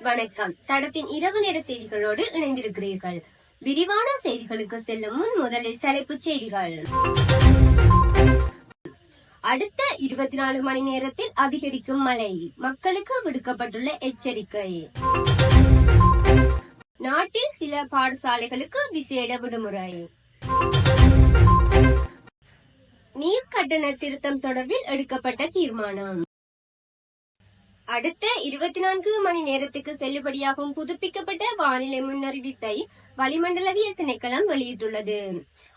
வணக்கம். தடத்தின் இரவு நேர செய்திகளோடு இணைந்திருக்கிறீர்கள். விரிவான செய்திகளுக்கு செல்லும் முன் முதலில் தலைப்புச் செய்திகள். அடுத்த 24 மணி நேரத்தில் அதிகரிக்கும் மழை, மக்களுக்கு விடுக்கப்பட்டுள்ள எச்சரிக்கை. நாட்டில் சில பாடசாலைகளுக்கு விசேட விடுமுறை. நீர் கட்டண திருத்தம் தொடர்பில் எடுக்கப்பட்ட தீர்மானம். அடுத்த 24 மணி நேரத்துக்கு செல்லுபடியாகும் புதுப்பிக்கப்பட்ட வானிலை முன்னறிவிப்பை வளிமண்டலவியல் திணைக்களம் வெளியிட்டுள்ளது.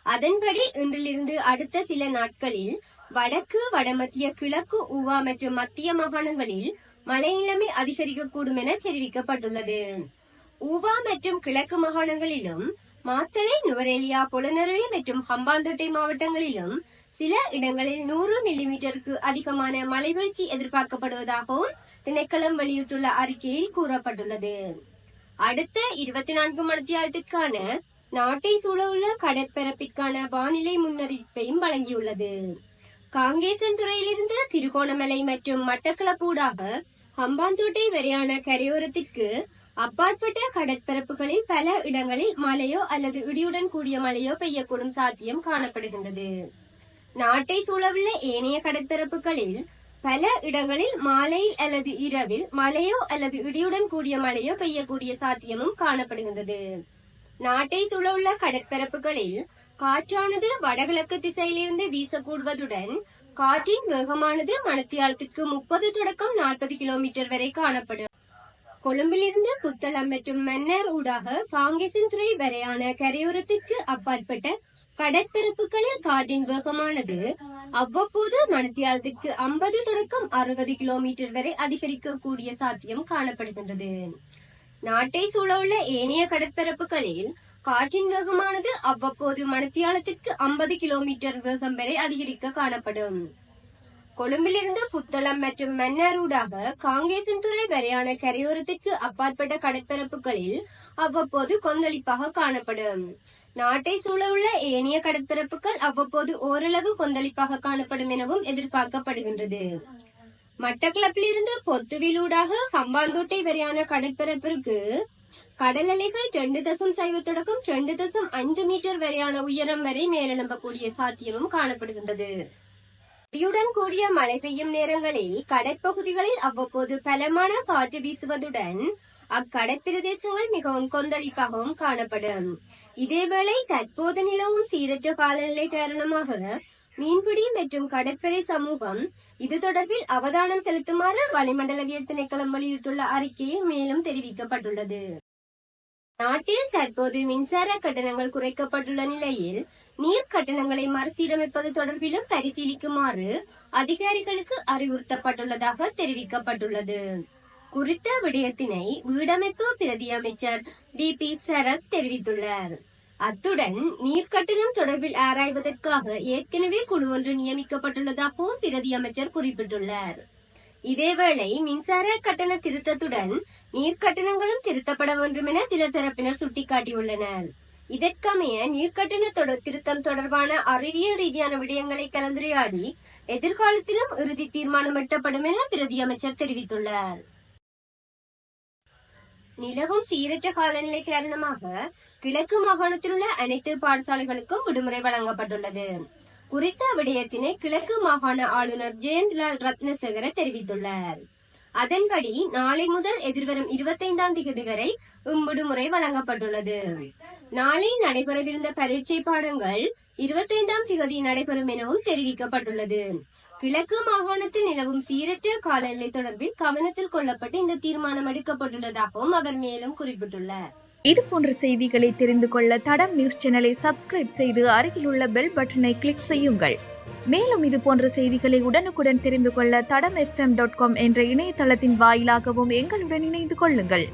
அதன்படி இன்றிலிருந்து அடுத்த சில நாட்களில் வடக்கு, வடமத்திய, கிழக்கு, ஊவா மற்றும் மத்திய மாகாணங்களில் மழை நிலைமை அதிகரிக்கக்கூடும் என தெரிவிக்கப்பட்டுள்ளது. ஊவா மற்றும் கிழக்கு மாகாணங்களிலும், மாத்தளை, நுவரெலியா, பொலனறுவை மற்றும் ஹம்பாந்தோட்டை மாவட்டங்களிலும் சில இடங்களில் 100 மில்லிமீட்டருக்கு அதிகமான மழை வீழ்ச்சி எதிர்பார்க்கப்படுவதாகவும் திணைக்களம் வெளியிட்டுள்ள அறிக்கையில் கூறப்பட்டுள்ளது. அடுத்த 24 மணித்தியாலத்திற்கான நாட்டை சூழவுள்ள கடற்பரப்பிற்கான வானிலை முன்னறிவிப்பையும் வழங்கியுள்ளது. காங்கேசன் துறையிலிருந்து திருகோணமலை மற்றும் மட்டக்களப்பூடாக ஹம்பாந்தோட்டை வரையான கரையோரத்திற்கு அப்பாற்பட்ட கடற்பரப்புகளில் பல இடங்களில் மழையோ அல்லது இடியுடன் கூடிய மழையோ பெய்யக்கூடும் சாத்தியம் காணப்படுகின்றது. நாட்டை சூழவுள்ள ஏனைய கடற்பரப்புகளில் பல இடங்களில் மாலையில் அல்லது இரவில் மழையோ அல்லது இடியுடன் கூடிய மழையோ பெய்யக்கூடிய சாத்தியமும் காணப்படுகின்றது. நாட்டை சூழவுள்ள கடற்பரப்புகளில் காற்றானது வடகிழக்கு திசையிலிருந்து வீசக்கூடுவதுடன் காற்றின் வேகமானது மணித்தியாலத்திற்கு 30 தொடக்கம் 40 கிலோமீட்டர் வரை காணப்படும். கொழும்பிலிருந்து புத்தளம் மற்றும் மன்னார் ஊடாக காங்கேசன்துறை வரையான கரையோரத்திற்கு அப்பாற்பட்ட கடற்பரப்புகளில் காற்றின் வேகமானது அவ்வப்போது மணித்தியாலத்திற்கு 50 தொடக்கம் 60 கிலோமீட்டர் வரை அதிகரிக்கக்கூடிய சாத்தியம் காணப்படுகின்றது. நாட்டை சூழவுள்ள ஏனைய கடற்பரப்புகளில் காற்றின் வேகமானது அவ்வப்போது மணித்தியாலத்திற்கு 50 கிலோமீட்டர் வேகம் வரை அதிகரிக்க காணப்படும். கொழும்பிலிருந்து புத்தளம் மற்றும் மன்னாரூடாக காங்கேசன்துறை வரையான கரையோரத்திற்கு அப்பாற்பட்ட கடற்பரப்புகளில் அவ்வப்போது கொந்தளிப்பாக காணப்படும். நாட்டை சூழவுள்ள ஏனைய கடற்பரப்புகள் அவ்வப்போது ஓரளவு கொந்தளிப்பாக காணப்படும் எனவும் எதிர்பார்க்கப்படுகின்றது. மட்டக்களப்பிலிருந்து பொத்துவிலூடாக ஹம்பாந்தோட்டை வரையான கடற்பரப்பிற்கு கடல் அலைகள் 2.0 தொடக்கம் 2.5 மீட்டர் வரையான உயரம் வரை மேலெழும்பக்கூடிய சாத்தியமும் காணப்படுகின்றது. இடியுடன் கூடிய மழை பெய்யும் நேரங்களில் கடற்பகுதிகளில் அவ்வப்போது பலமான காற்று வீசுவதுடன் அக்கடற்பிரதேசங்கள் மிகவும் கொந்தளிப்பாகவும் காணப்படும். இதேவேளை தற்போது நிலவும் சீரற்ற காலநிலை காரணமாக மீன்பிடி மற்றும் கடற்படை சமூகம் இது தொடர்பில் அவதானம் செலுத்துமாறு வளிமண்டலவியல் திணைக்களம் வெளியிட்டுள்ள அறிக்கையில் மேலும் தெரிவிக்கப்பட்டுள்ளது. நாட்டில் தற்போது மின்சார கட்டணங்கள் குறைக்கப்பட்டுள்ள நிலையில் நீர் கட்டணங்களை மறுசீரமைப்பது தொடர்பிலும் பரிசீலிக்குமாறு அதிகாரிகளுக்கு அறிவுறுத்தப்பட்டுள்ளதாக தெரிவிக்கப்பட்டுள்ளது. குறித்த விடயத்தினை வீடமைப்பு பிரதி அமைச்சர் DP சரத் தெரிவித்துள்ளார். அத்துடன் நீர்க்கட்டணம் தொடர்பில் ஆராய்வதற்காக ஏற்கனவே குழு ஒன்று நியமிக்கப்பட்டுள்ளதாகவும் பிரதி அமைச்சர் குறிப்பிட்டுள்ளார். இதேவேளை மின்சார கட்டண திருத்தத்துடன் நீர்க்கட்டணங்களும் திருத்தப்பட வேண்டும் என சில தரப்பினர் சுட்டிக்காட்டியுள்ளனர். இதற்கமைய நீர்க்கட்டண திருத்தம் தொடர்பான அறிவியல் ரீதியான விடயங்களை கலந்துரையாடி எதிர்காலத்திலும் இறுதி தீர்மானம் எட்டப்படும் என பிரதி அமைச்சர் தெரிவித்துள்ளார். நிலவும் சீரற்ற காலநிலை காரணமாக கிழக்கு மாகாணத்தில் உள்ள அனைத்து பாடசாலைகளுக்கும் விடுமுறை வழங்கப்பட்டுள்ளது. குறித்த விடயத்தினை கிழக்கு மாகாண ஆளுநர் ஜெயந்த்லால் ரத்னசேகர தெரிவித்துள்ளார். அதன்படி நாளை முதல் எதிர்வரும் 25ஆம் தேதி வரை விடுமுறை வழங்கப்பட்டுள்ளது. நாளை நடைபெறவிருந்த பரீட்சை பாடங்கள் 25ஆம் தேதி நடைபெறும் எனவும் தெரிவிக்கப்பட்டுள்ளது. கிழக்கு மாகாணத்தில் நிலவும் சீரற்ற காலநிலை தொடர்பில் கவனத்தில் கொள்ளப்பட்டு இந்த தீர்மானம் எடுக்கப்பட்டுள்ளதாகவும் அவர் மேலும் குறிப்பிட்டுள்ளார். இது போன்ற செய்திகளை தெரிந்து கொள்ள தடம் நியூஸ் சேனலை சப்ஸ்கிரைப் செய்து அருகில் உள்ள பெல் பட்டனை கிளிக் செய்யுங்கள். மேலும் இது போன்ற செய்திகளை உடனுக்குடன் தெரிந்து கொள்ள தடம் FM.com என்ற இணையதளத்தின் வாயிலாகவும் எங்களுடன் இணைந்து கொள்ளுங்கள்.